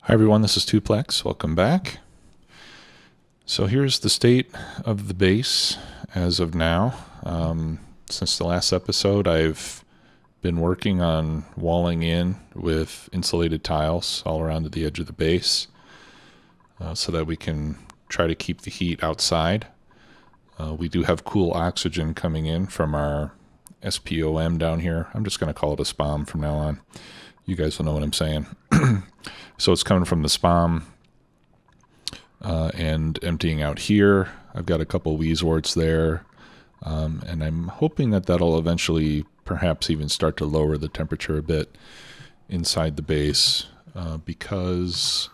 Hi everyone, this is Tuplex. Welcome back. So here's the state of the base as of now. Since the last episode, I've been working on walling in with insulated tiles all around the edge of the base so that we can try to keep the heat outside. We do have cool oxygen coming in from our SPOM down here. I'm just going to call it a SPOM from now on. You guys will know what I'm saying. So it's coming from the SPOM and emptying out here. I've got a couple Weezeworts there, and I'm hoping that that'll eventually perhaps even start to lower the temperature a bit inside the base because,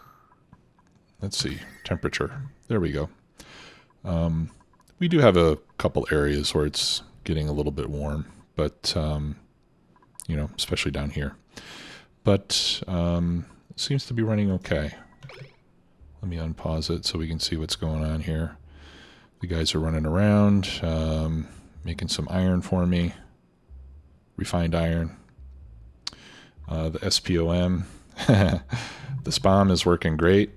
let's see, temperature. There we go. We do have a couple areas where it's getting a little bit warm, but, especially down here. But it seems to be running okay. Let me unpause it so we can see what's going on here. The guys are running around, making some iron for me, refined iron. The SPOM, the SPOM is working great.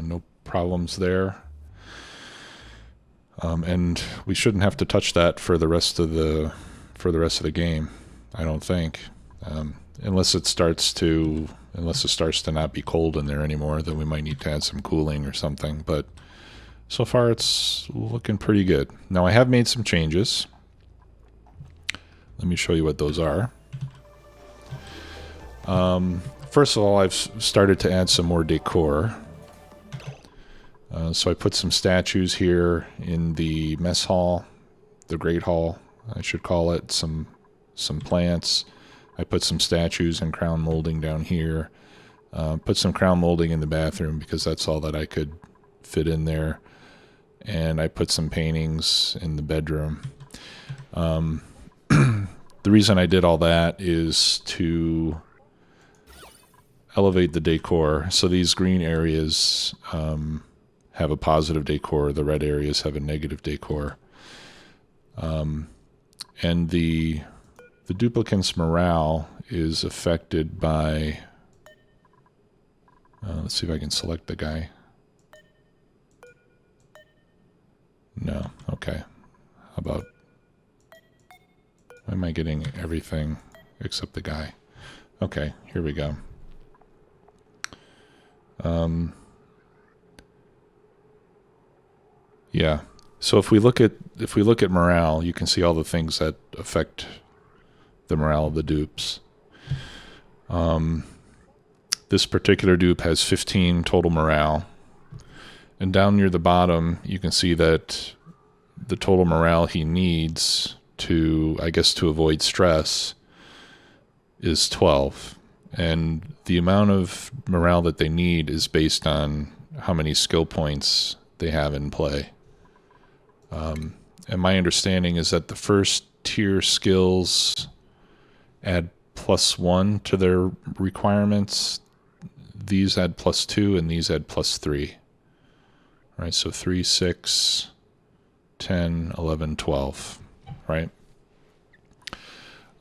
No problems there. And we shouldn't have to touch that for the rest of the game, I don't think. Unless it starts to not be cold in there anymore, then we might need to add some cooling or something. But so far it's looking pretty good. Now I have made some changes. Let me show you what those are. First of all, I've started to add some more decor. So I put some statues here in the mess hall, the great hall, I should call it, some plants. I put some statues and crown molding down here. Put some crown molding in the bathroom because that's all that I could fit in there. And I put some paintings in the bedroom. The reason I did all that is to elevate the decor. So these green areas have a positive decor. The red areas have a negative decor. And the duplicant's morale is affected by... let's see if I can select the guy. No, okay. How about... Why am I getting everything except the guy? Okay, here we go. Yeah. So if we look at morale, you can see all the things that affect the morale of the dupes. This particular dupe has 15 total morale. And down near the bottom, you can see that the total morale he needs to avoid stress is 12. And the amount of morale that they need is based on how many skill points they have in play. And my understanding is that the first tier skills add +1 to their requirements. These add +2 and these add +3. Right, so 3, 6, 10, 11, 12, right?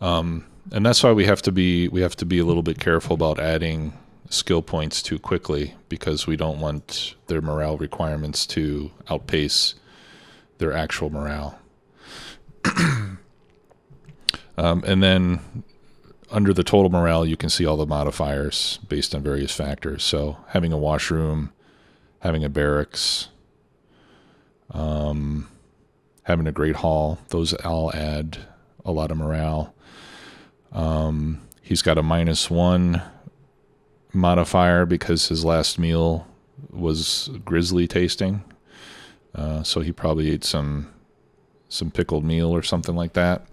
And that's why we have to be a little bit careful about adding skill points too quickly, because we don't want their morale requirements to outpace their actual morale. And then under the total morale, you can see all the modifiers based on various factors. So having a washroom, having a barracks, having a great hall, those all add a lot of morale. He's got a -1 modifier because his last meal was grisly tasting. So he probably ate some pickled meal or something like that.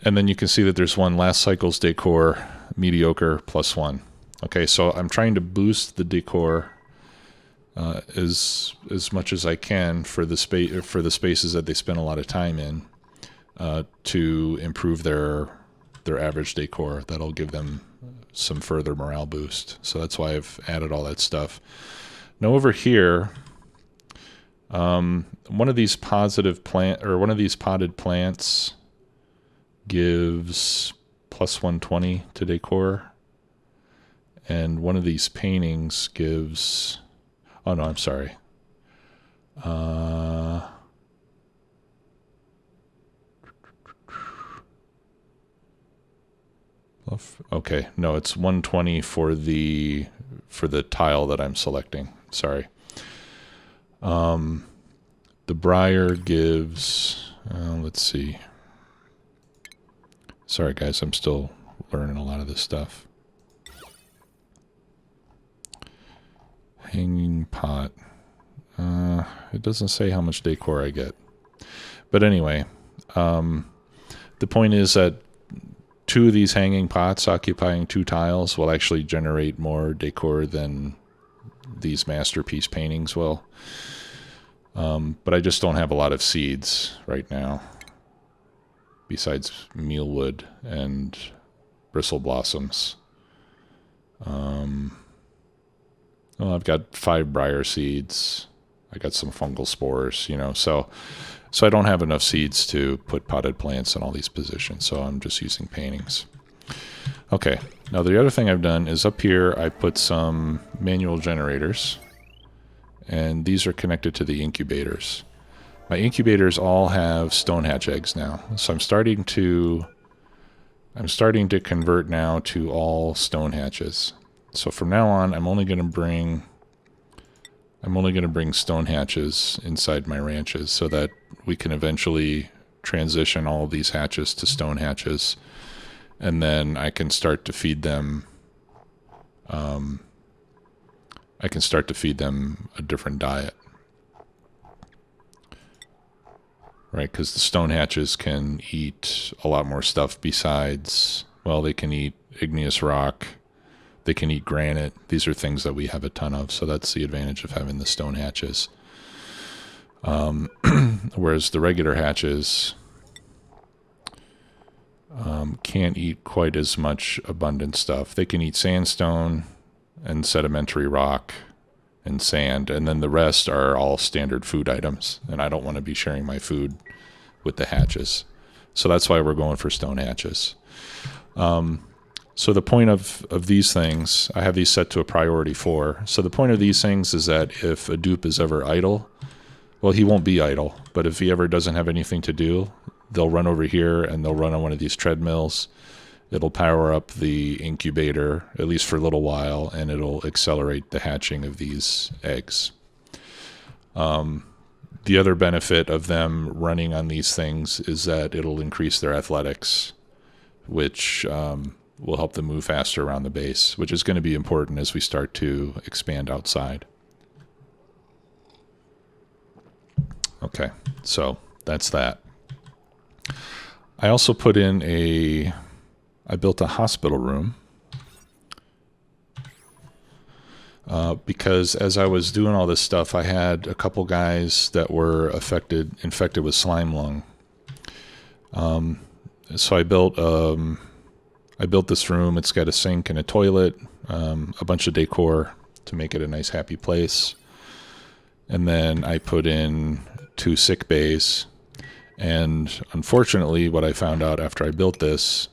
And then you can see that there's one last cycle's decor, mediocre, +1. Okay, so I'm trying to boost the decor as much as I can for the spaces that they spend a lot of time in to improve their average decor. That'll give them some further morale boost. So that's why I've added all that stuff. Now over here, one of these potted plants gives +120 to decor, And one of these paintings gives... Oh, no, I'm sorry. Okay, no, it's 120 for the tile that I'm selecting. Sorry. The Briar gives... let's see. Sorry, guys, I'm still learning a lot of this stuff. Hanging pot. It doesn't say how much decor I get. But anyway, the point is that 2 of these hanging pots occupying 2 tiles will actually generate more decor than these masterpiece paintings will. But I just don't have a lot of seeds right now, besides mealwood and bristle blossoms. Well, I've got 5 briar seeds. I got some fungal spores, you know, so I don't have enough seeds to put potted plants in all these positions, so I'm just using paintings. Okay, now the other thing I've done is up here I put some manual generators, and these are connected to the incubators. My incubators all have stone hatch eggs now, so I'm starting to convert now to all stone hatches. So from now on, I'm only going to bring stone hatches inside my ranches so that we can eventually transition all of these hatches to stone hatches, and then I can start to feed them. I can start to feed them a different diet, right? Because the stone hatches can eat a lot more stuff besides, well, they can eat igneous rock. They can eat granite. These are things that we have a ton of, so that's the advantage of having the stone hatches. Whereas the regular hatches can't eat quite as much abundant stuff. They can eat sandstone and sedimentary rock and sand, and then the rest are all standard food items, and I don't want to be sharing my food with the hatches. So that's why we're going for stone hatches. So the point of these things, I have these set to a priority 4. So the point of these things is that if a dupe is ever idle, well, he won't be idle, but if he ever doesn't have anything to do, they'll run over here and they'll run on one of these treadmills. It'll power up the incubator, at least for a little while, and it'll accelerate the hatching of these eggs. The other benefit of them running on these things is that it'll increase their athletics, which will help them move faster around the base, which is going to be important as we start to expand outside. Okay, so that's that. I also put in I built a hospital room because as I was doing all this stuff, I had a couple guys that were infected with slime lung. So I built this room. It's got a sink and a toilet, a bunch of decor to make it a nice, happy place. And then I put in 2 sick bays. And unfortunately, what I found out after I built this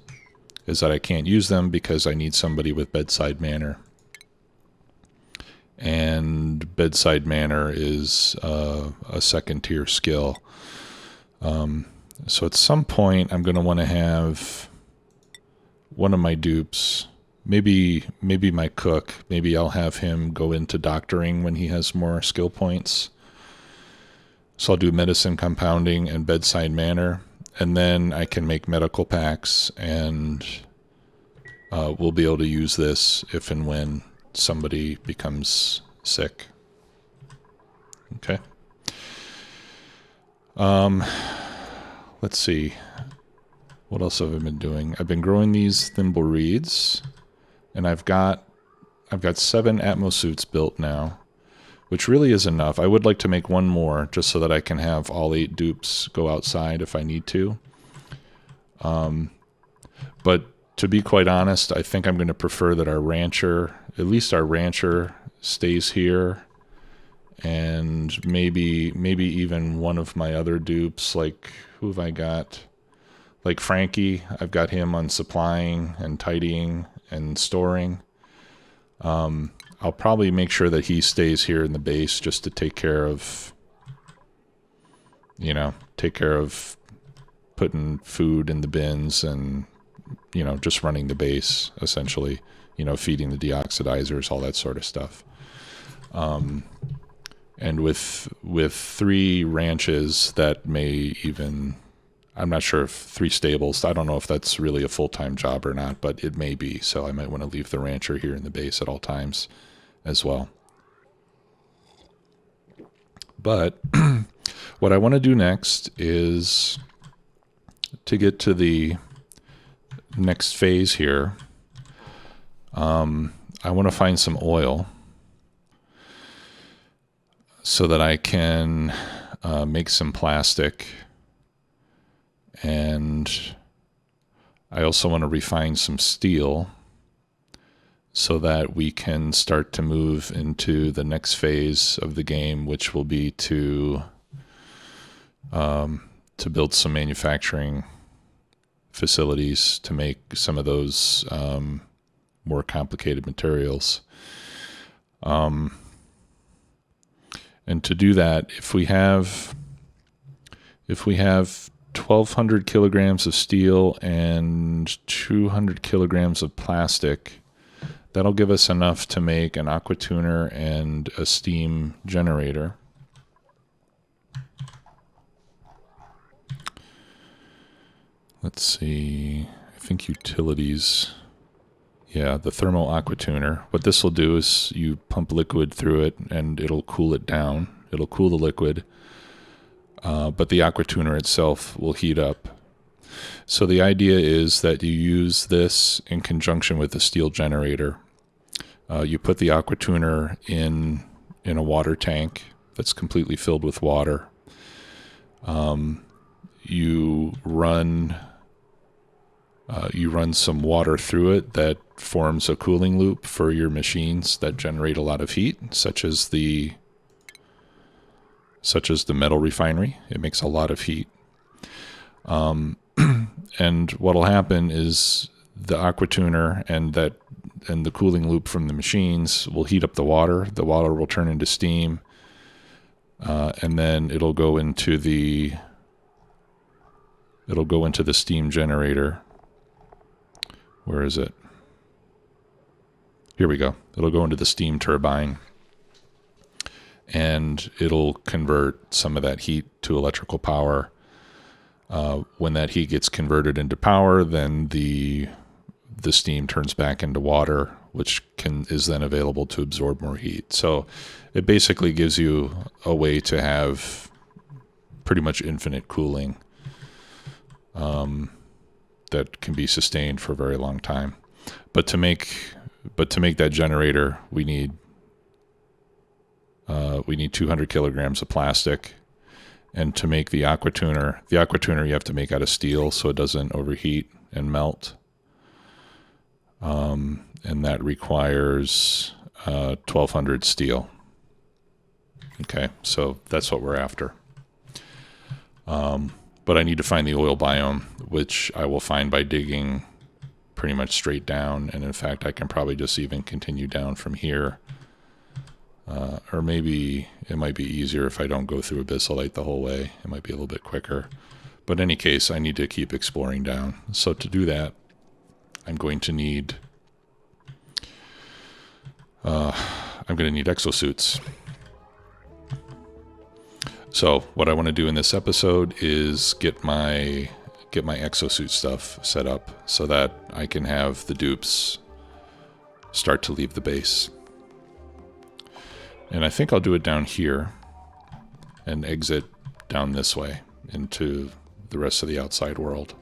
is that I can't use them because I need somebody with bedside manner. And bedside manner is a 2nd-tier skill. So at some point, I'm going to want to have one of my dupes, maybe my cook, maybe I'll have him go into doctoring when he has more skill points. So I'll do medicine compounding and bedside manner, and then I can make medical packs, and we'll be able to use this if and when somebody becomes sick. Okay. Let's see. What else have I been doing? I've been growing these thimble reeds, and I've got 7 Atmosuits built now, which really is enough. I would like to make one more just so that I can have all 8 dupes go outside if I need to. But to be quite honest, I think I'm going to prefer that at least our rancher stays here, and maybe even one of my other dupes, like, who have I got? Like Frankie, I've got him on supplying and tidying and storing. I'll probably make sure that he stays here in the base just to take care of, take care of putting food in the bins and, just running the base, essentially, feeding the deoxidizers, all that sort of stuff. And with 3 ranches, that may even, I'm not sure if 3 stables, I don't know if that's really a full-time job or not, but it may be. So I might want to leave the rancher here in the base at all times as well. But what I want to do next is to get to the next phase here. I want to find some oil so that I can make some plastic, and I also want to refine some steel so that we can start to move into the next phase of the game, which will be to build some manufacturing facilities to make some of those more complicated materials. And to do that, if we have 1,200 kilograms of steel and 200 kilograms of plastic, that'll give us enough to make an aqua tuner and a steam generator. Let's see, I think utilities. Yeah, the thermal aqua tuner. What this will do is you pump liquid through it and it'll cool it down. It'll cool the liquid, but the aqua tuner itself will heat up. So the idea is that you use this in conjunction with the steel generator. You put the aqua tuner in a water tank that's completely filled with water. You run some water through it that forms a cooling loop for your machines that generate a lot of heat, such as the metal refinery. It makes a lot of heat. And what'll happen is the aqua tuner and the cooling loop from the machines will heat up the water. The water will turn into steam, and then it'll go into the steam generator. Where is it? Here we go. It'll go into the steam turbine, and it'll convert some of that heat to electrical power. When that heat gets converted into power, then the steam turns back into water, which is then available to absorb more heat. So it basically gives you a way to have pretty much infinite cooling that can be sustained for a very long time. But to make that generator, we need 200 kilograms of plastic. And to make the aqua tuner you have to make out of steel so it doesn't overheat and melt. And that requires 1,200 steel. Okay, so that's what we're after. But I need to find the oil biome, which I will find by digging pretty much straight down. And in fact, I can probably just even continue down from here. Or maybe it might be easier if I don't go through abyssalite the whole way. It might be a little bit quicker. But in any case, I need to keep exploring down. So to do that, I'm going to need exosuits. So what I want to do in this episode is get my exosuit stuff set up so that I can have the dupes start to leave the base. And I think I'll do it down here and exit down this way into the rest of the outside world.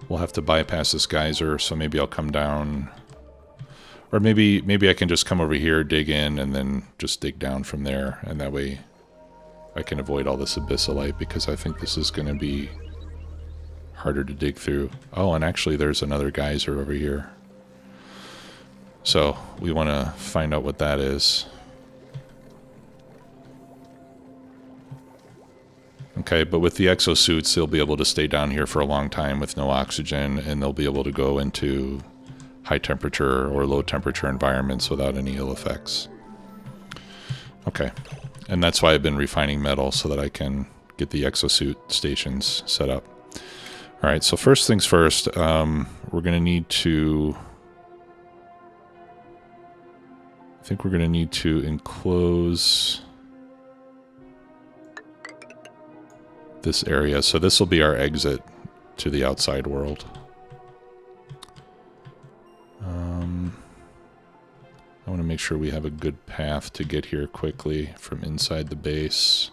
We'll have to bypass this geyser, so maybe I'll come down, or maybe I can just come over here, dig in, and then just dig down from there, and that way I can avoid all this abyssalite, because I think this is going to be harder to dig through. Oh, and actually there's another geyser over here. So we want to find out what that is. Okay, but with the exosuits, they'll be able to stay down here for a long time with no oxygen, and they'll be able to go into high temperature or low temperature environments without any ill effects. Okay, and that's why I've been refining metal, so that I can get the exosuit stations set up. All right, so first things first, we're going to need to... I think we're going to need to enclose this area. So this will be our exit to the outside world. I want to make sure we have a good path to get here quickly from inside the base.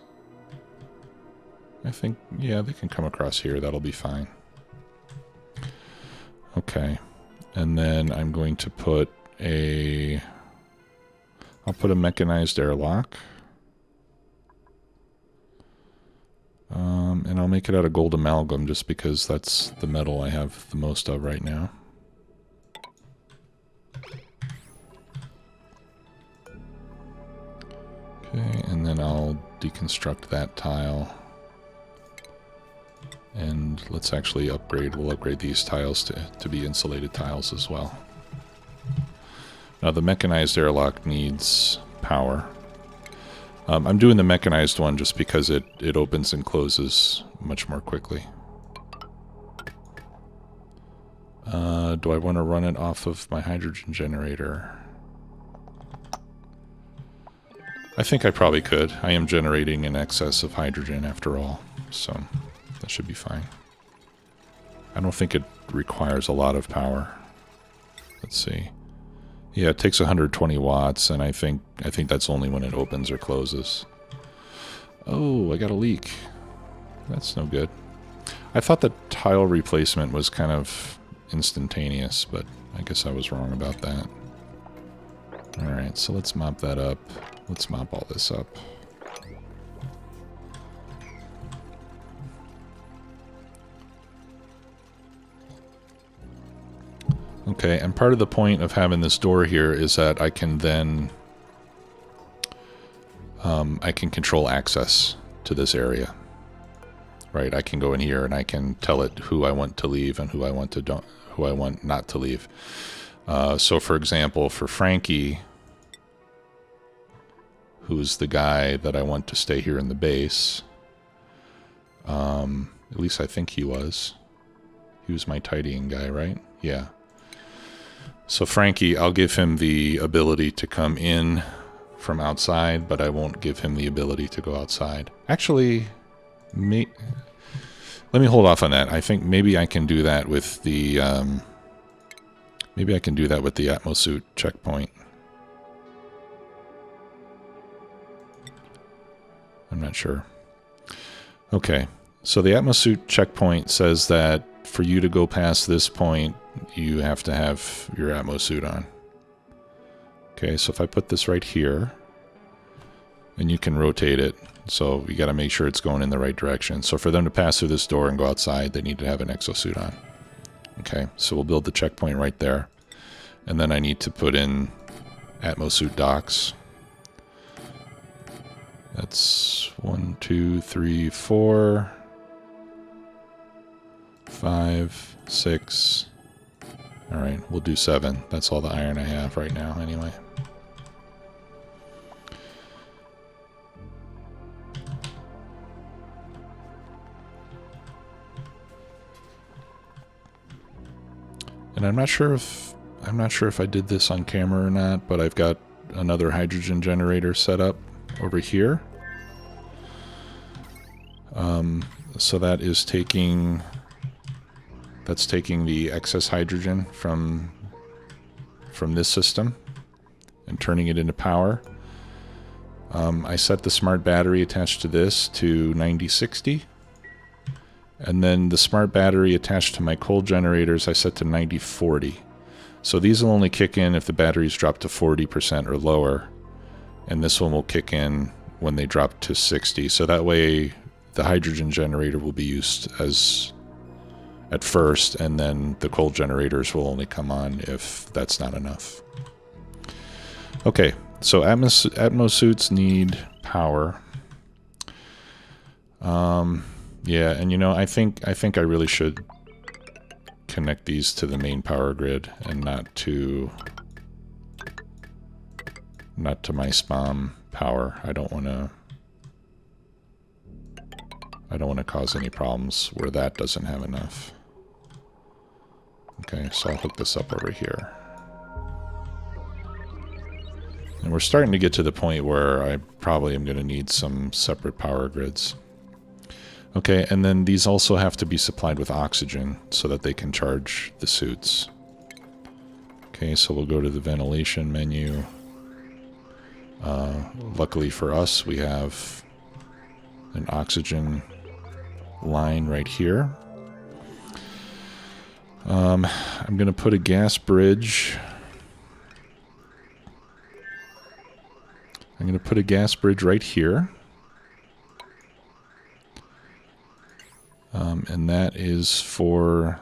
I think, yeah, they can come across here. That'll be fine. Okay. And then I'm going to put a... I'll put a mechanized airlock. And I'll make it out of gold amalgam just because that's the metal I have the most of right now. Okay, and then I'll deconstruct that tile. And let's actually upgrade, we'll upgrade these tiles to be insulated tiles as well. Now the mechanized airlock needs power. I'm doing the mechanized one just because it opens and closes much more quickly. Do I want to run it off of my hydrogen generator? I think I probably could. I am generating in excess of hydrogen after all, so that should be fine. I don't think it requires a lot of power. Let's see. Yeah, it takes 120 watts, and I think that's only when it opens or closes. Oh, I got a leak. That's no good. I thought the tile replacement was kind of instantaneous, but I guess I was wrong about that. Alright, so let's mop that up. Let's mop all this up. Okay, and part of the point of having this door here is that I can then I can control access to this area. Right, I can go in here and I can tell it who I want to leave and who I want not to leave. So for example, for Frankie, who's the guy that I want to stay here in the base, at least I think he was. He was my tidying guy, right? Yeah. So Frankie, I'll give him the ability to come in from outside, but I won't give him the ability to go outside. Actually, let me hold off on that. I think maybe I can do that with the Atmosuit checkpoint. I'm not sure. Okay, so the Atmosuit checkpoint says that for you to go past this point, you have to have your Atmosuit on. Okay, so if I put this right here, and you can rotate it, so you got to make sure it's going in the right direction. So for them to pass through this door and go outside, they need to have an exosuit on. Okay, so we'll build the checkpoint right there. And then I need to put in Atmosuit docks. That's 1, 2, 3, 4, 5, 6. All right, we'll do 7. That's all the iron I have right now anyway. And I'm not sure if I did this on camera or not, but I've got another hydrogen generator set up over here. So that is taking the excess hydrogen from this system and turning it into power. I set the smart battery attached to this to 9060. And then the smart battery attached to my coal generators I set to 9040. So these will only kick in if the batteries drop to 40% or lower. And this one will kick in when they drop to 60. So that way the hydrogen generator will be used as at first, and then the coal generators will only come on if that's not enough. Okay, so Atmosuits need power. Yeah, and you know, I think I really should connect these to the main power grid and not to my SPOM power. I don't want to cause any problems where that doesn't have enough. Okay, so I'll hook this up over here. And we're starting to get to the point where I probably am going to need some separate power grids. Okay, and then these also have to be supplied with oxygen so that they can charge the suits. Okay, so we'll go to the ventilation menu. Luckily for us, we have an oxygen line right here. I'm going to put a gas bridge. I'm going to put a gas bridge right here. And that is for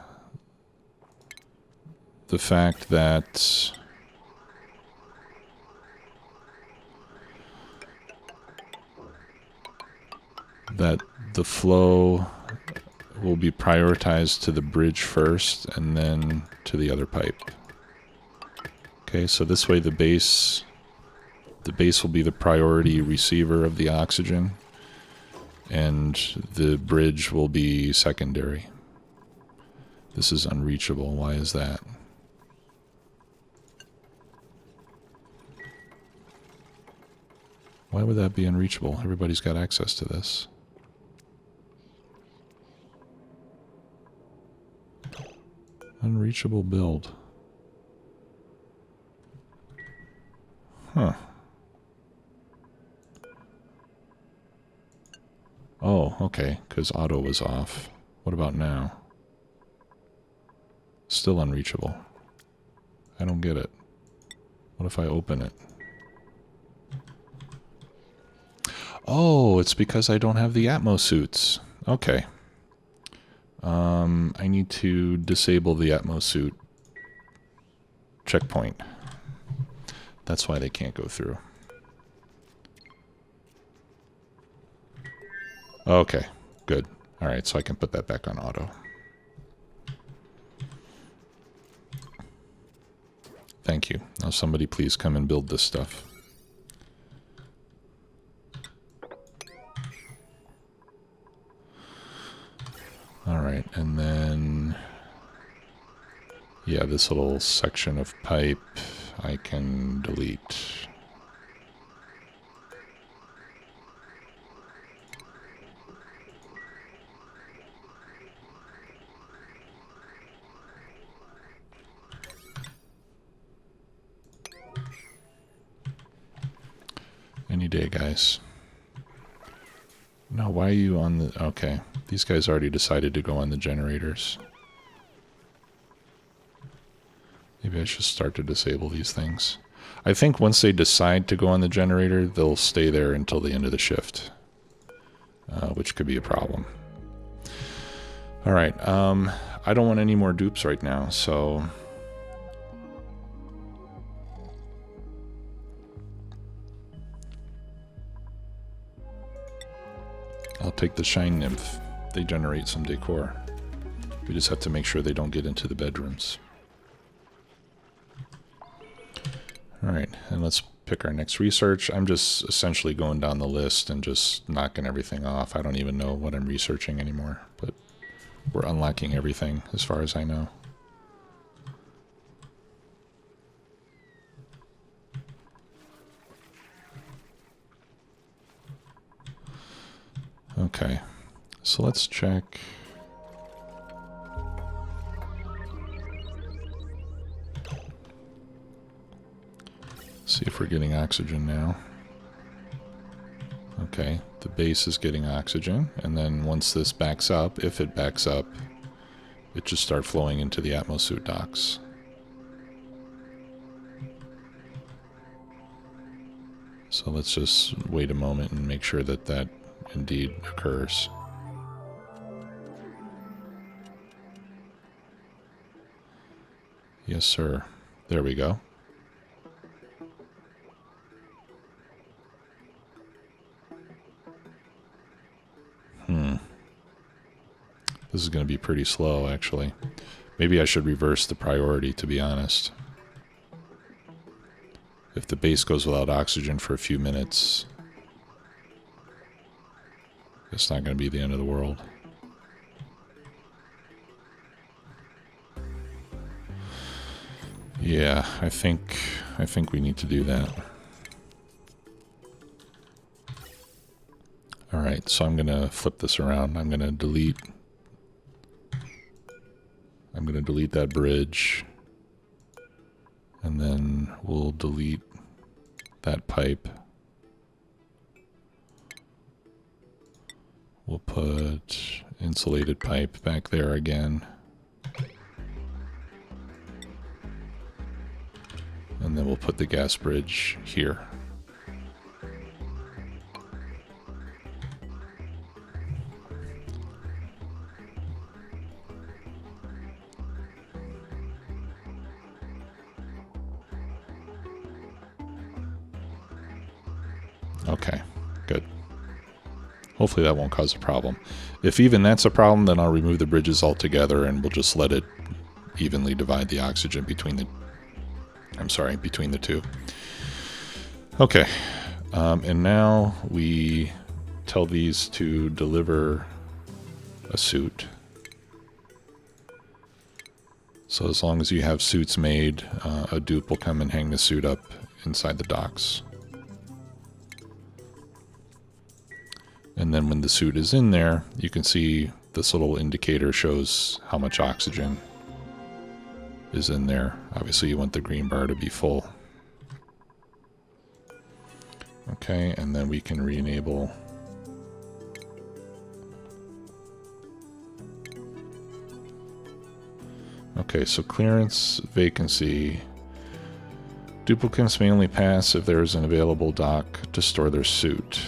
the fact that the flow will be prioritized to the bridge first and then to the other pipe. Okay, so this way the base will be the priority receiver of the oxygen, and the bridge will be secondary. This is unreachable. Why is that? Why would that be unreachable? Everybody's got access to this. Unreachable build. Huh. Oh, okay, because auto was off. What about now? Still unreachable. I don't get it. What if I open it? Oh, it's because I don't have the Atmosuits. Okay. I need to disable the Atmosuit checkpoint. That's why they can't go through. Okay, good. Alright, so I can put that back on auto. Thank you. Now somebody please come and build this stuff. Alright, and then... yeah, this little section of pipe I can delete. Any day, guys. No, why are you on the... okay. These guys already decided to go on the generators. Maybe I should start to disable these things. I think once they decide to go on the generator, they'll stay there until the end of the shift. Which could be a problem. Alright, I don't want any more dupes right now, so... I'll take the Shine Nymph. They generate some decor. We just have to make sure they don't get into the bedrooms. Alright, and let's pick our next research. I'm just essentially going down the list and just knocking everything off. I don't even know what I'm researching anymore, but we're unlocking everything as far as I know. Okay, so let's check. See if we're getting oxygen now. Okay, the base is getting oxygen, and then once this backs up, if it backs up, it just start flowing into the Atmosuit docks. So let's just wait a moment and make sure that that indeed occurs. Yes, sir. There we go. This is going to be pretty slow, actually. Maybe I should reverse the priority, to be honest. If the base goes without oxygen for a few minutes, it's not going to be the end of the world. Yeah, I think we need to do that. All right, so I'm going to flip this around. I'm going to delete that bridge, and then we'll delete that pipe. We'll put insulated pipe back there again. And then we'll put the gas bridge here. Okay, good. Hopefully that won't cause a problem. If even that's a problem, then I'll remove the bridges altogether and we'll just let it evenly divide the oxygen between the two. Okay, and now we tell these to deliver a suit. So as long as you have suits made, a dupe will come and hang the suit up inside the docks. And then when the suit is in there, you can see this little indicator shows how much oxygen is in there. Obviously you want the green bar to be full. Okay, and then we can re-enable. Okay, so clearance vacancy. Duplicants may only pass if there is an available dock to store their suit.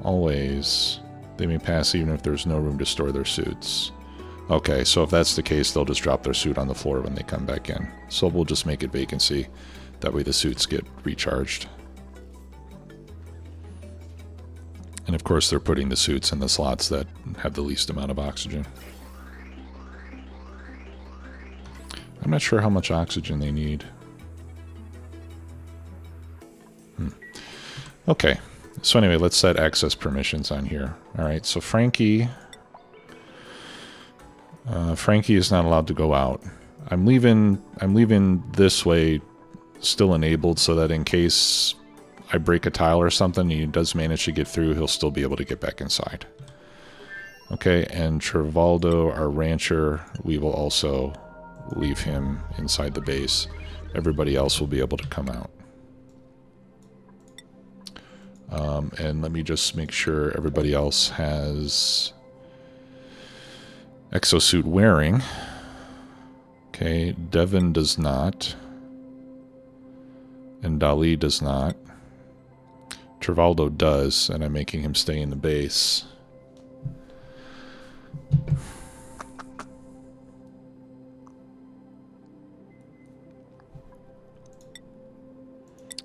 Always, they may pass even if there's no room to store their suits. Okay, so if that's the case, they'll just drop their suit on the floor when they come back in. So we'll just make it vacancy. That way the suits get recharged. And of course they're putting the suits in the slots that have the least amount of oxygen. I'm not sure how much oxygen they need. Okay. So anyway, let's set access permissions on here. All right, so Frankie is not allowed to go out. I'm leaving this way still enabled so that in case I break a tile or something and he does manage to get through, he'll still be able to get back inside. Okay, and Trivaldo, our rancher, we will also leave him inside the base. Everybody else will be able to come out. And let me just make sure everybody else has exosuit wearing. Okay, Devin does not. And Dali does not. Trivaldo does, and I'm making him stay in the base.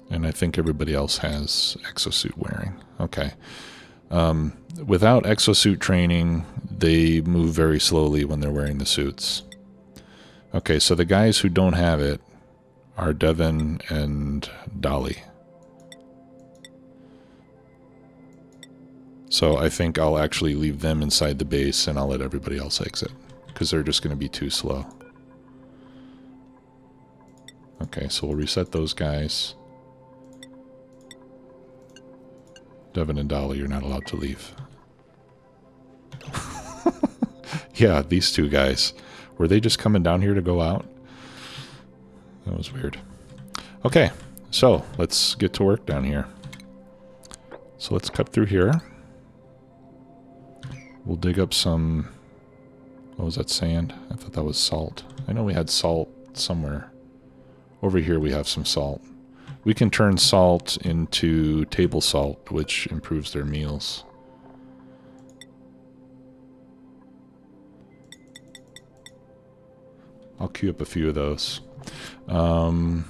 And I think everybody else has exosuit wearing. Okay. Without exosuit training, they move very slowly when they're wearing the suits. Okay, so the guys who don't have it are Devin and Dolly. So I think I'll actually leave them inside the base and I'll let everybody else exit, because they're just going to be too slow. Okay, so we'll reset those guys. Devin and Dolly, you're not allowed to leave. Yeah, these two guys. Were they just coming down here to go out? That was weird. Okay, so let's get to work down here. So let's cut through here. We'll dig up some... What was that, sand? I thought that was salt. I know we had salt somewhere. Over here we have some salt. We can turn salt into table salt, which improves their meals. I'll queue up a few of those. The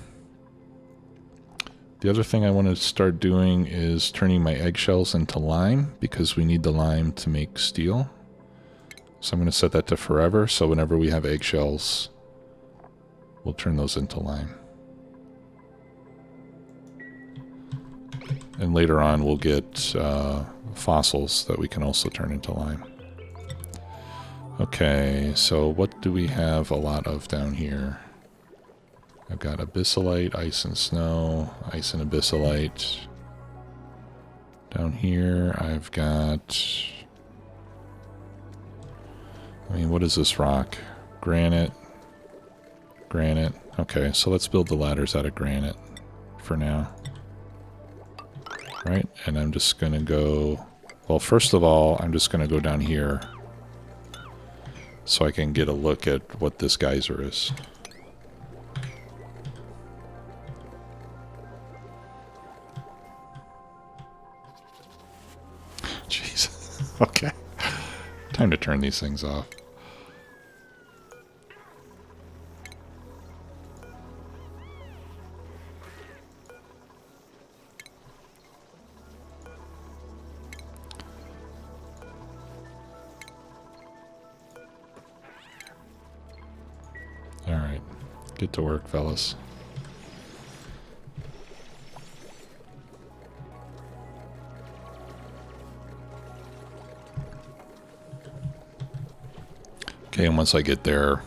other thing I want to start doing is turning my eggshells into lime, because we need the lime to make steel. So I'm going to set that to forever, so whenever we have eggshells, we'll turn those into lime. And later on we'll get fossils that we can also turn into lime. Okay, so what do we have a lot of down here? I've got abyssalite, ice and snow, ice and abyssalite. Down here I've got... I mean, what is this rock? Granite. Granite. Okay, so let's build the ladders out of granite for now. Right, and I'm just gonna go... Well, first of all, I'm just gonna go down here so I can get a look at what this geyser is. Jeez. Okay. Time to turn these things off. Alright. Get to work, fellas. Okay, and once I get there,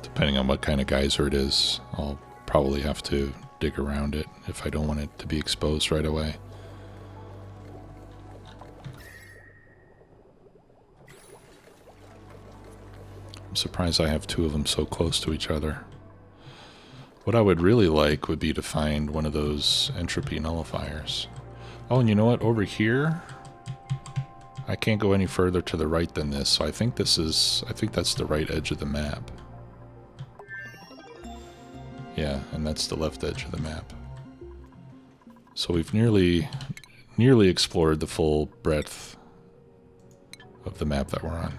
depending on what kind of geyser it is, I'll probably have to dig around it if I don't want it to be exposed right away. I'm surprised I have two of them so close to each other. What I would really like would be to find one of those entropy nullifiers. Oh, and you know what? Over here, I can't go any further to the right than this, so I think that's the right edge of the map. Yeah, and that's the left edge of the map. So we've nearly explored the full breadth of the map that we're on.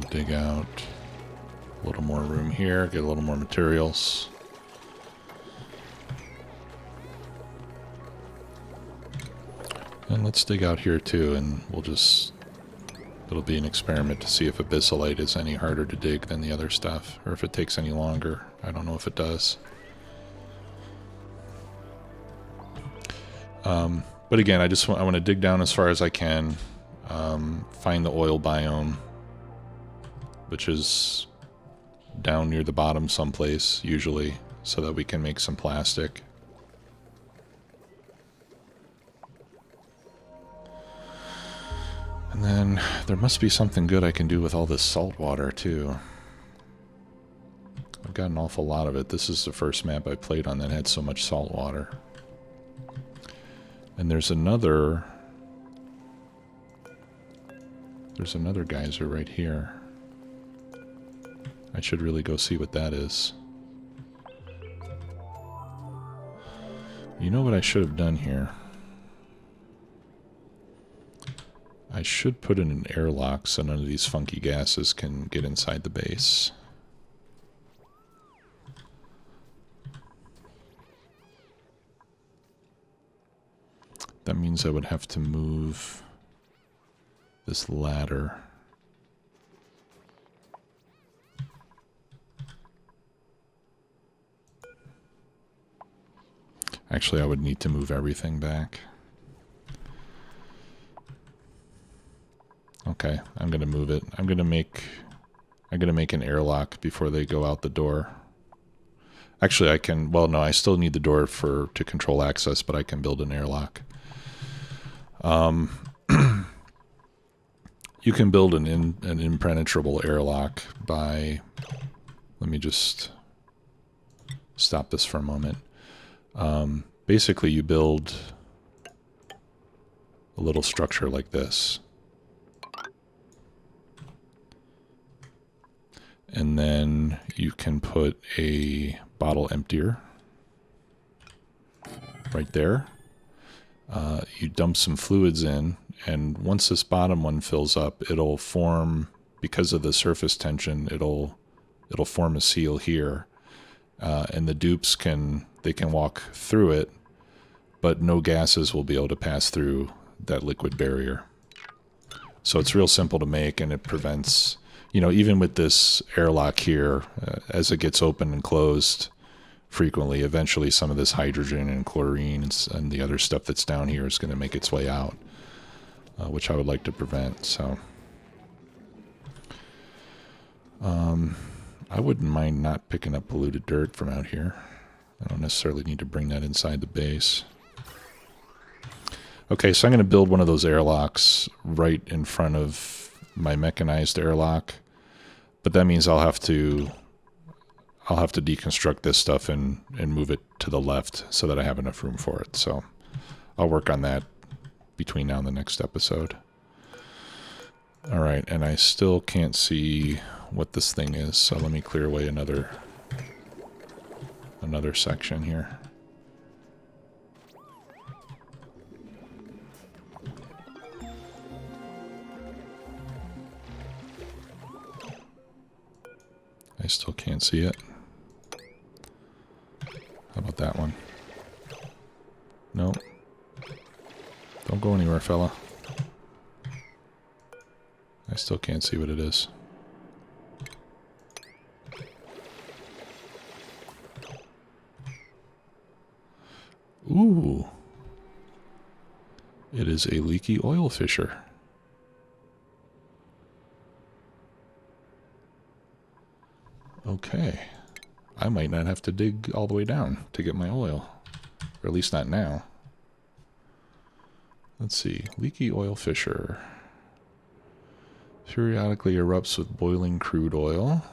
Dig out a little more room here, get a little more materials. And let's dig out here too, and it'll be an experiment to see if abyssalite is any harder to dig than the other stuff, or if it takes any longer. I don't know if it does. But again, I want to dig down as far as I can, find the oil biome, which is down near the bottom someplace, usually, so that we can make some plastic. And then there must be something good I can do with all this salt water, too. I've got an awful lot of it. This is the first map I played on that had so much salt water. And there's another geyser right here. I should really go see what that is. You know what I should have done here? I should put in an airlock so none of these funky gases can get inside the base. That means I would have to move this ladder. Actually, I would need to move everything back. Okay, I'm gonna move it. I'm gonna make an airlock before they go out the door. Actually, I can. Well, no, I still need the door to control access, but I can build an airlock. You can build an impenetrable airlock by. Let me just stop this for a moment. Basically, you build a little structure like this. And then you can put a bottle emptier right there. you dump some fluids in, and once this bottom one fills up, it'll form, because of the surface tension, it'll form a seal here, and the dupes can walk through it, but no gases will be able to pass through that liquid barrier. So it's real simple to make, and it prevents, even with this airlock here, as it gets open and closed frequently, eventually some of this hydrogen and chlorine and the other stuff that's down here is going to make its way out, which I would like to prevent. So I wouldn't mind not picking up polluted dirt from out here. I don't necessarily need to bring that inside the base. Okay, so I'm going to build one of those airlocks right in front of my mechanized airlock, but that means I'll have to deconstruct this stuff and move it to the left so that I have enough room for it. So I'll work on that between now and the next episode. All right, and I still can't see what this thing is, so let me clear away another section here. I still can't see it. How about that one? No. Don't go anywhere, fella. I still can't see what it is. Ooh. It is a leaky oil fissure. Okay. I might not have to dig all the way down to get my oil. Or at least not now. Let's see. Leaky oil fissure. Periodically erupts with boiling crude oil.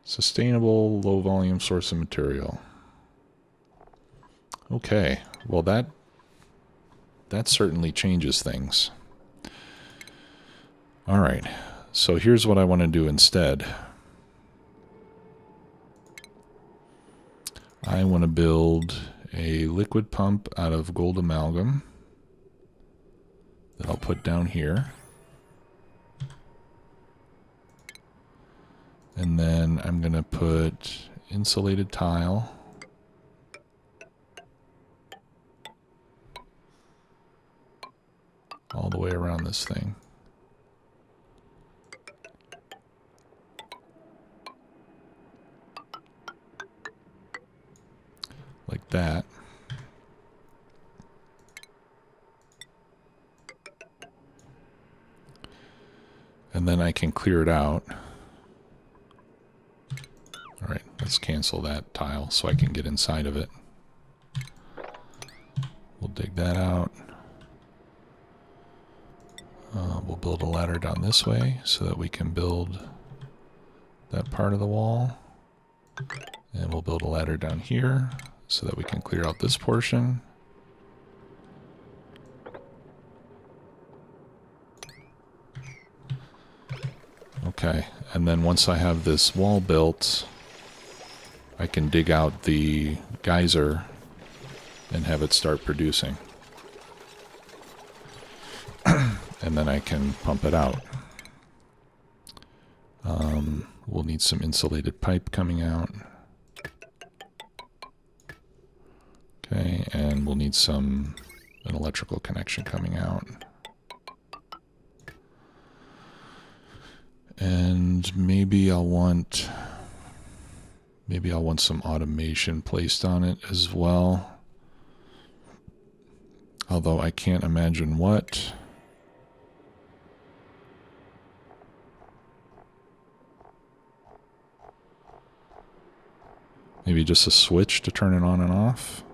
Sustainable, low volume source of material. Okay. Well, that certainly changes things. All right. So here's what I want to do instead. I want to build a liquid pump out of gold amalgam that I'll put down here. And then I'm going to put insulated tile all the way around this thing. Like that. And then I can clear it out. Alright, let's cancel that tile so I can get inside of it. We'll dig that out. We'll build a ladder down this way so that we can build that part of the wall. And we'll build a ladder down here so that we can clear out this portion. Okay, and then once I have this wall built, I can dig out the geyser and have it start producing. And then I can pump it out. We'll need some insulated pipe coming out. Okay, and we'll need an electrical connection coming out. And maybe I'll want some automation placed on it as well. Although I can't imagine what. Maybe just a switch to turn it on and off.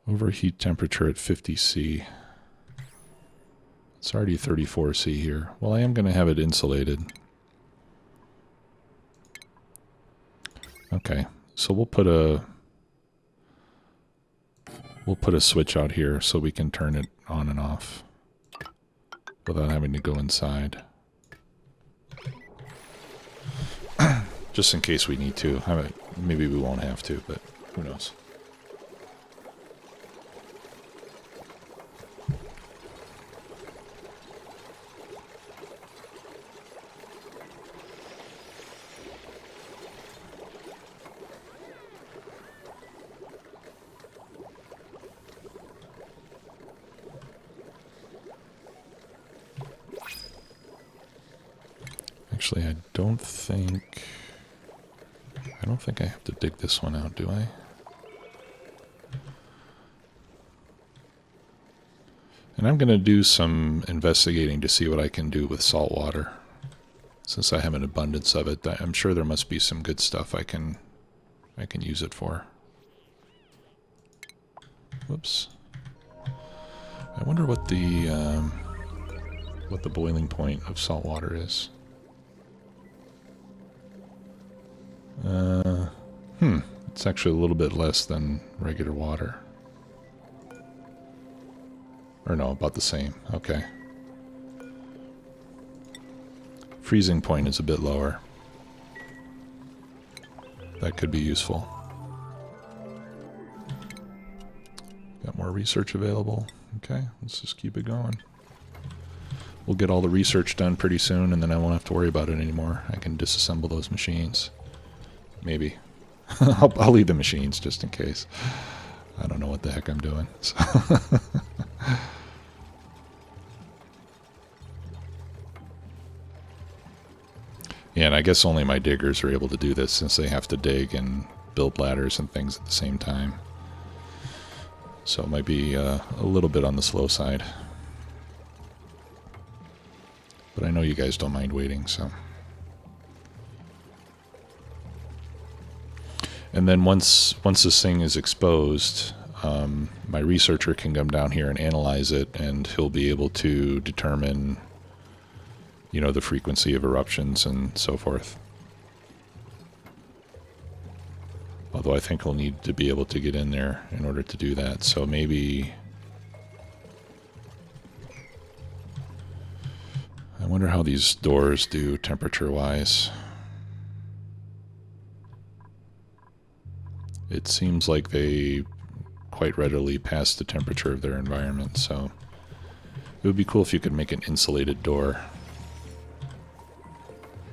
Overheat temperature at 50 C. It's already 34 C here. Well, I am going to have it insulated. Okay, so we'll put a switch out here so we can turn it on and off. without having to go inside. Just in case we need to. Maybe we won't have to, but who knows. Actually, I don't think I have to dig this one out, do I? And I'm going to do some investigating to see what I can do with salt water. Since I have an abundance of it, I'm sure there must be some good stuff I can use it for. Whoops. I wonder what the boiling point of salt water is. It's actually a little bit less than regular water. Or no, about the same. Okay. Freezing point is a bit lower. That could be useful. Got more research available. Okay, let's just keep it going. We'll get all the research done pretty soon, and then I won't have to worry about it anymore. I can disassemble those machines. Maybe. I'll leave the machines just in case. I don't know what the heck I'm doing. So yeah, and I guess only my diggers are able to do this since they have to dig and build ladders and things at the same time. So it might be a little bit on the slow side. But I know you guys don't mind waiting, so. And then once this thing is exposed, my researcher can come down here and analyze it, and he'll be able to determine, you know, the frequency of eruptions and so forth. Although I think he'll need to be able to get in there in order to do that. So maybe... I wonder how these doors do temperature-wise. It seems like they quite readily pass the temperature of their environment, so it would be cool if you could make an insulated door.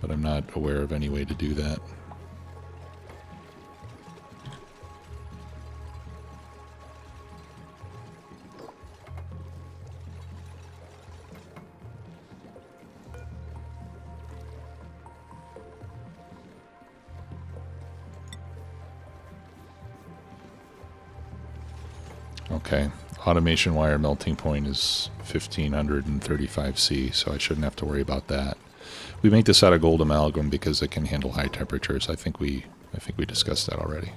But I'm not aware of any way to do that. Okay, automation wire melting point is 1535 C, so I shouldn't have to worry about that. We make this out of gold amalgam because it can handle high temperatures. I think we discussed that already.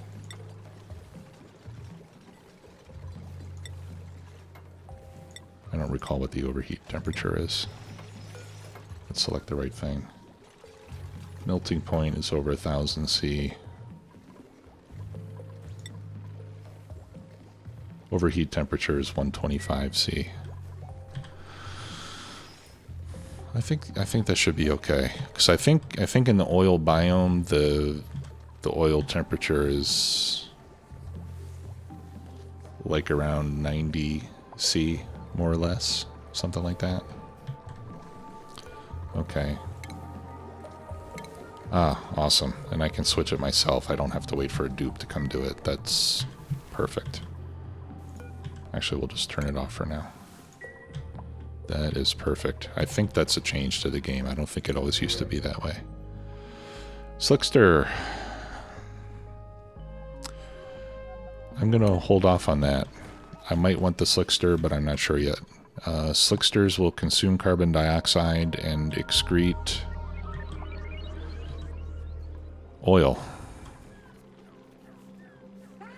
I don't recall what the overheat temperature is. Let's select the right thing. Melting point is over 1000 C. Overheat temperature is 125 C. I think that should be okay, because I think in the oil biome the oil temperature is like around 90 C, more or less, something like that. Okay. Ah, awesome. And I can switch it myself. I don't have to wait for a dupe to come do it. That's perfect. Actually, we'll just turn it off for now. That is perfect. I think that's a change to the game. I don't think it always used to be that way. Slickster. I'm going to hold off on that. I might want the Slickster, but I'm not sure yet. Slicksters will consume carbon dioxide and excrete oil.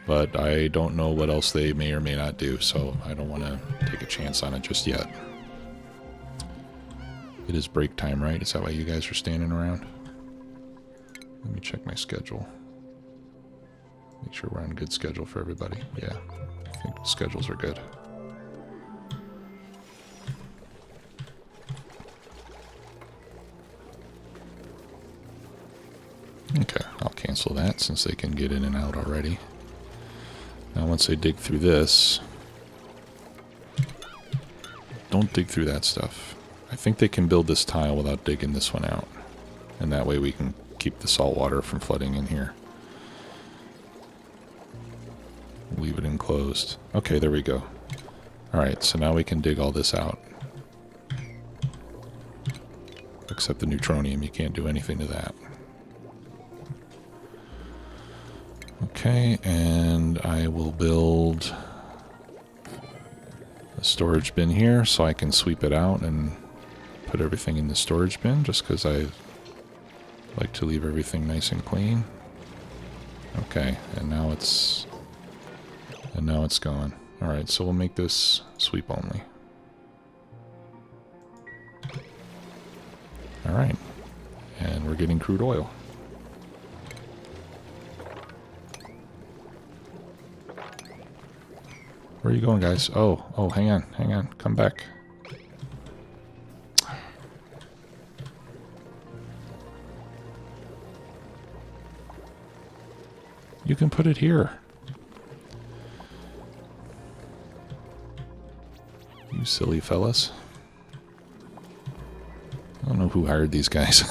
But I don't know what else they may or may not do, so I don't want to take a chance on it just yet. It is break time, right? Is that why you guys are standing around? Let me check my schedule. Make sure we're on a good schedule for everybody. Yeah, I think schedules are good. Okay, I'll cancel that since they can get in and out already. Now once they dig through this, don't dig through that stuff. I think they can build this tile without digging this one out. And that way we can keep the salt water from flooding in here. Leave it enclosed. Okay, there we go. Alright, so now we can dig all this out. Except the neutronium, you can't do anything to that. Okay, and I will build a storage bin here so I can sweep it out and put everything in the storage bin just because I like to leave everything nice and clean. Okay, and now it's going. Alright, so we'll make this sweep only. Alright, and we're getting crude oil. Where are you going, guys? Oh, hang on, come back. You can put it here. You silly fellas. I don't know who hired these guys.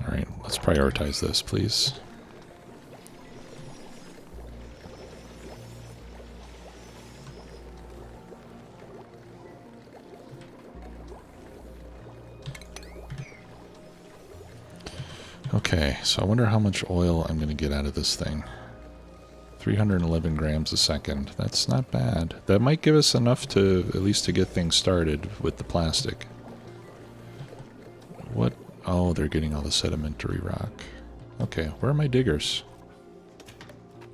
Alright, let's prioritize this, please. Okay, so I wonder how much oil I'm going to get out of this thing. 311 grams a second. That's not bad. That might give us enough to, at least to get things started with the plastic. What? Oh, they're getting all the sedimentary rock. Okay, where are my diggers?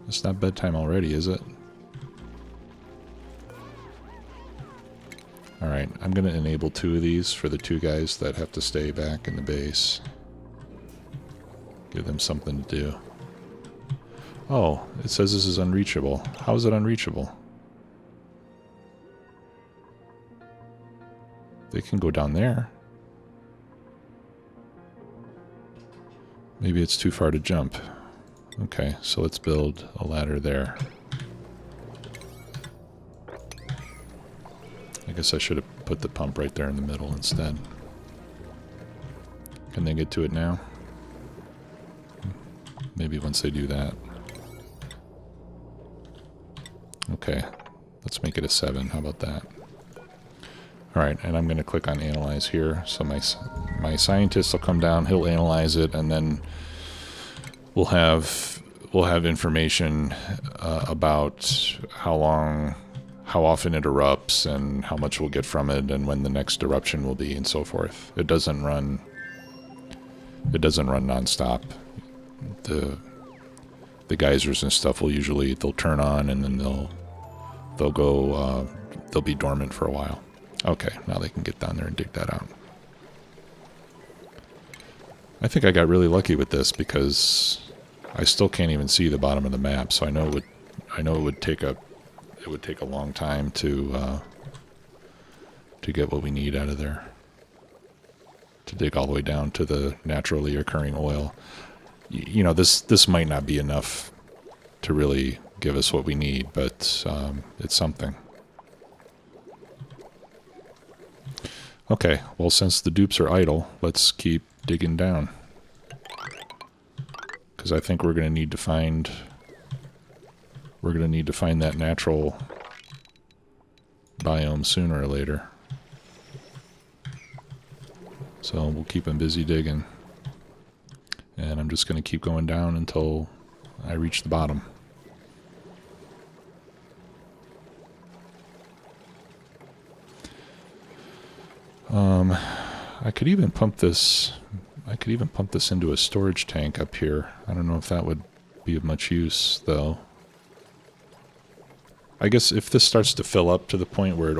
It's not bedtime already, is it? Alright, I'm going to enable 2 of these for the 2 guys that have to stay back in the base. Give them something to do. Oh, it says this is unreachable. How is it unreachable? They can go down there. Maybe it's too far to jump. Okay, so let's build a ladder there. I guess I should have put the pump right there in the middle instead. Can they get to it now? Maybe once they do that. Okay, let's make it a 7. How about that? Alright, and I'm going to click on Analyze here. So my scientist will come down, he'll analyze it, and then we'll have information about how often it erupts, and how much we'll get from it, and when the next eruption will be, and so forth. It doesn't run non-stop. The geysers and stuff they'll turn on, and then they'll be dormant for a while. Okay, now they can get down there and dig that out. I think I got really lucky with this because I still can't even see the bottom of the map, so I know it would take a long time to get what we need out of there. To dig all the way down to the naturally occurring oil. You know, this might not be enough to really give us what we need, but it's something. Okay, well, since the dupes are idle, let's keep digging down. Because I think we're going to need to find that natural biome sooner or later. So we'll keep them busy digging. And I'm just going to keep going down until I reach the bottom. I could even pump this into a storage tank up here. I don't know if that would be of much use, though. I guess if this starts to fill up to the point where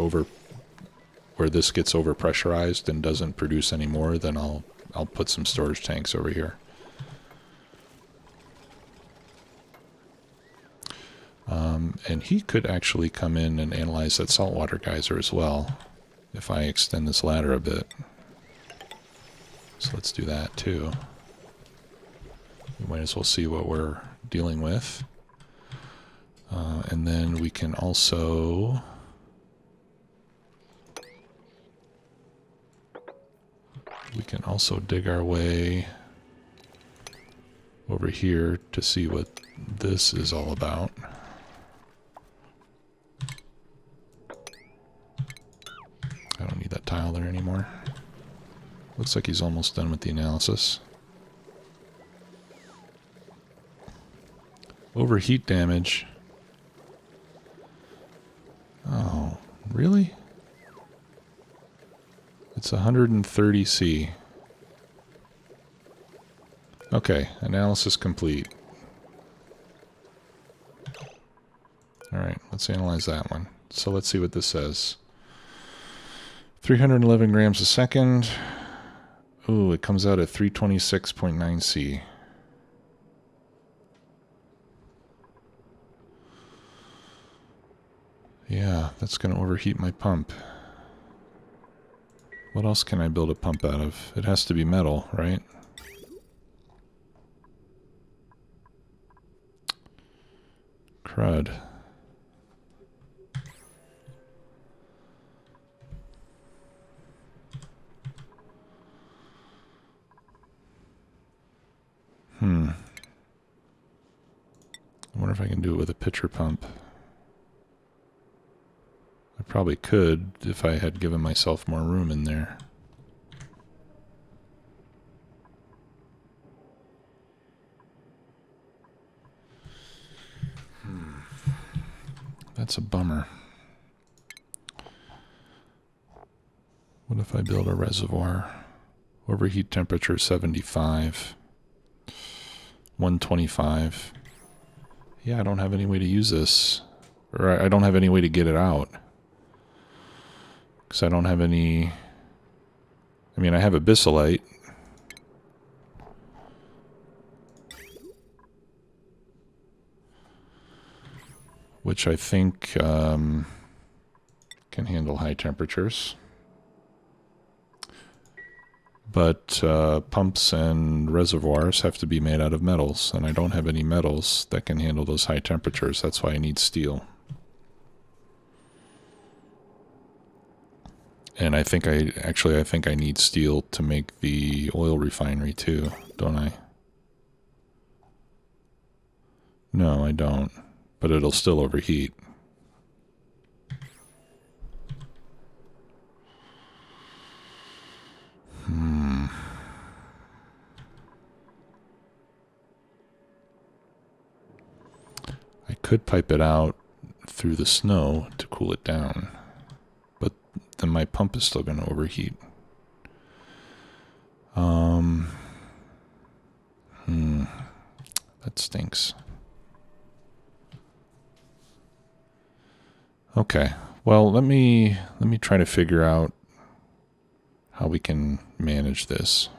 this gets overpressurized and doesn't produce any more, then I'll put some storage tanks over here. And he could actually come in and analyze that saltwater geyser as well, if I extend this ladder a bit. So let's do that too. We might as well see what we're dealing with. And then we can also... dig our way over here to see what this is all about. I don't need that tile there anymore. Looks like he's almost done with the analysis. Overheat damage. Oh, really? It's 130 C. Okay, analysis complete. Alright, let's analyze that one. So let's see what this says. 311 grams a second. Ooh, it comes out at 326.9 C. Yeah, that's going to overheat my pump. What else can I build a pump out of? It has to be metal, right? Crud. I wonder if I can do it with a pitcher pump. I probably could if I had given myself more room in there. That's a bummer. What if I build a reservoir? Overheat temperature 75. 125. Yeah, I don't have any way to use this. Or I don't have any way to get it out. Because I don't have any... I mean, I have abyssalite. Which I think can handle high temperatures. But pumps and reservoirs have to be made out of metals, and I don't have any metals that can handle those high temperatures. That's why I need steel. And I think I need steel to make the oil refinery too, don't I? No, I don't. But it'll still overheat. I could pipe it out through the snow to cool it down, but then my pump is still going to overheat. That stinks. Okay, well, let me try to figure out how we can manage this.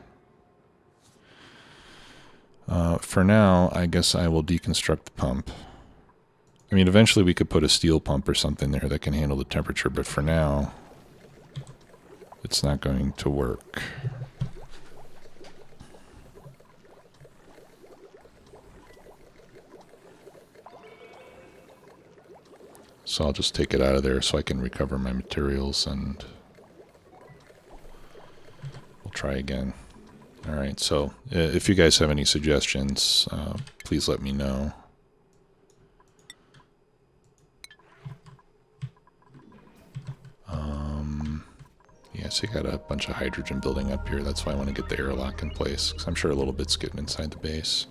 For now, I guess I will deconstruct the pump. I mean, eventually we could put a steel pump or something there that can handle the temperature, but for now, it's not going to work. So I'll just take it out of there so I can recover my materials, and we'll try again. Alright, so if you guys have any suggestions, please let me know. Yeah, so you got a bunch of hydrogen building up here. That's why I want to get the airlock in place, because I'm sure a little bit's getting inside the base.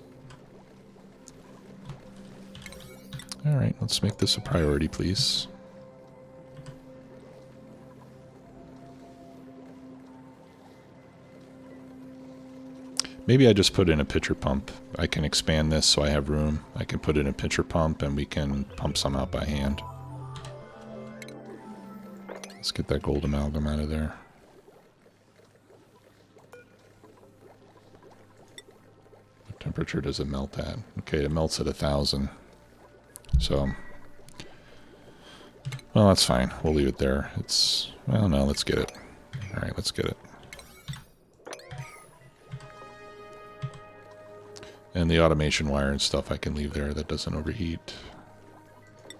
Alright, let's make this a priority, please. Maybe I just put in a pitcher pump. I can expand this so I have room. I can put in a pitcher pump and we can pump some out by hand. Let's get that gold amalgam out of there. What temperature does it melt at? Okay, it melts at 1,000. So Well, that's fine. We'll leave it there. It's... Well, no, let's get it. Alright, let's get it. And the automation wire and stuff I can leave there. That doesn't overheat. At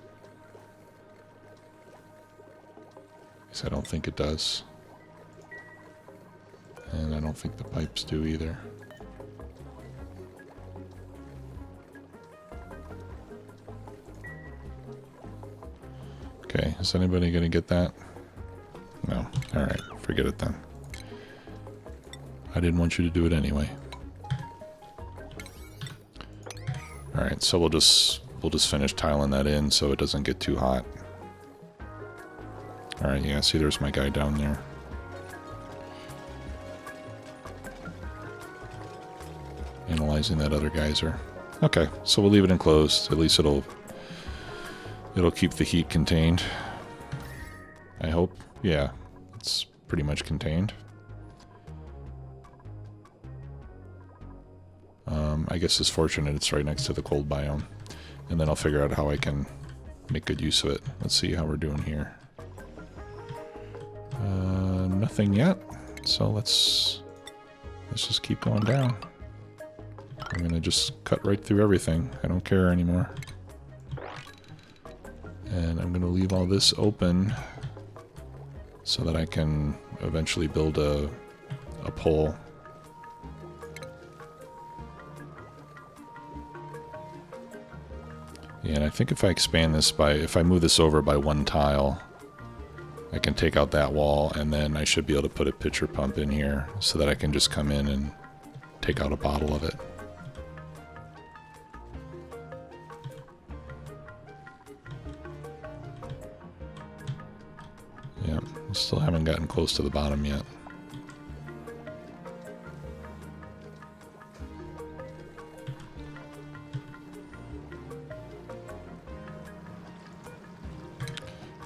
least I don't think it does. And I don't think the pipes do either. Okay, is anybody going to get that? No. Alright, forget it then. I didn't want you to do it anyway. Alright, so we'll just finish tiling that in so it doesn't get too hot. Alright, yeah, see there's my guy down there. Analyzing that other geyser. Okay, so we'll leave it enclosed. At least it'll keep the heat contained. I hope. Yeah, it's pretty much contained. I guess it's fortunate it's right next to the cold biome. And then I'll figure out how I can make good use of it. Let's see how we're doing here. Nothing yet. So let's just keep going down. I'm going to just cut right through everything. I don't care anymore. And I'm going to leave all this open so that I can eventually build a pole. Yeah, and I think if I expand this if I move this over by one tile, I can take out that wall, and then I should be able to put a pitcher pump in here so that I can just come in and take out a bottle of it. Yeah, still haven't gotten close to the bottom yet.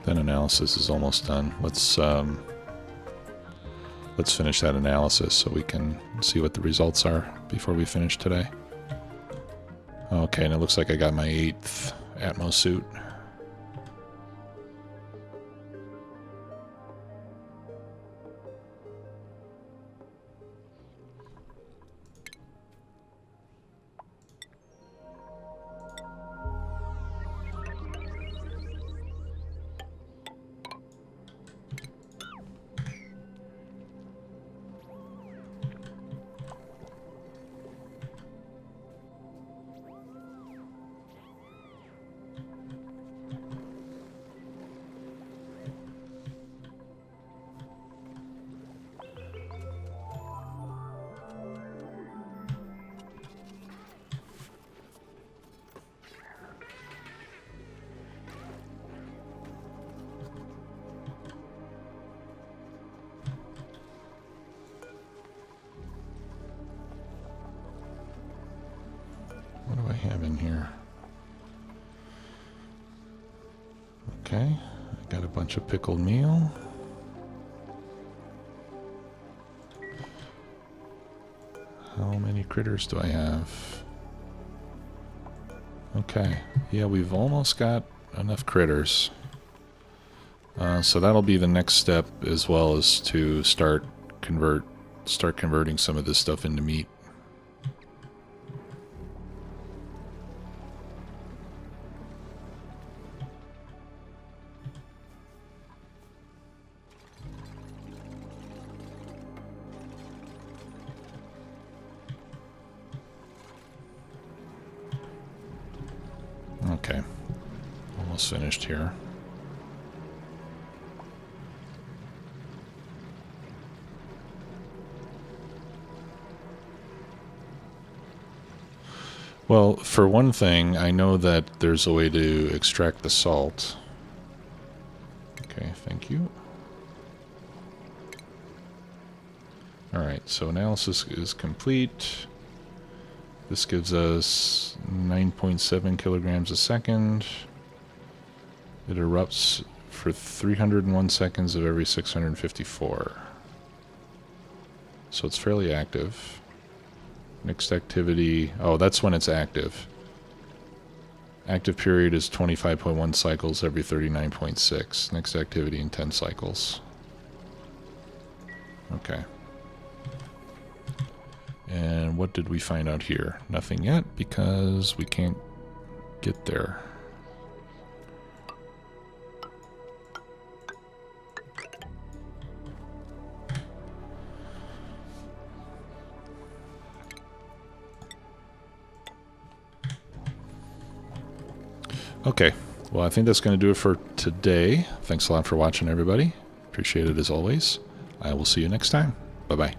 That analysis is almost done. Let's finish that analysis so we can see what the results are before we finish today. Okay, and it looks like I got my 8th Atmosuit. What do I have in here? Okay, I got a bunch of pickled meal. How many critters do I have? Okay, yeah, we've almost got enough critters. So that'll be the next step, as well as to start converting some of this stuff into meat. Okay, almost finished here. Well, for one thing, I know that there's a way to extract the salt. Okay, thank you. Alright, so analysis is complete. This gives us 9.7 kilograms a second. It erupts for 301 seconds of every 654. So it's fairly active. Mixed activity. Oh, that's when it's active. Active period is 25.1 cycles every 39.6. Next activity in 10 cycles. Okay. And what did we find out here? Nothing yet, because we can't get there. Okay, well, I think that's going to do it for today. Thanks a lot for watching, everybody. Appreciate it as always. I will see you next time. Bye-bye.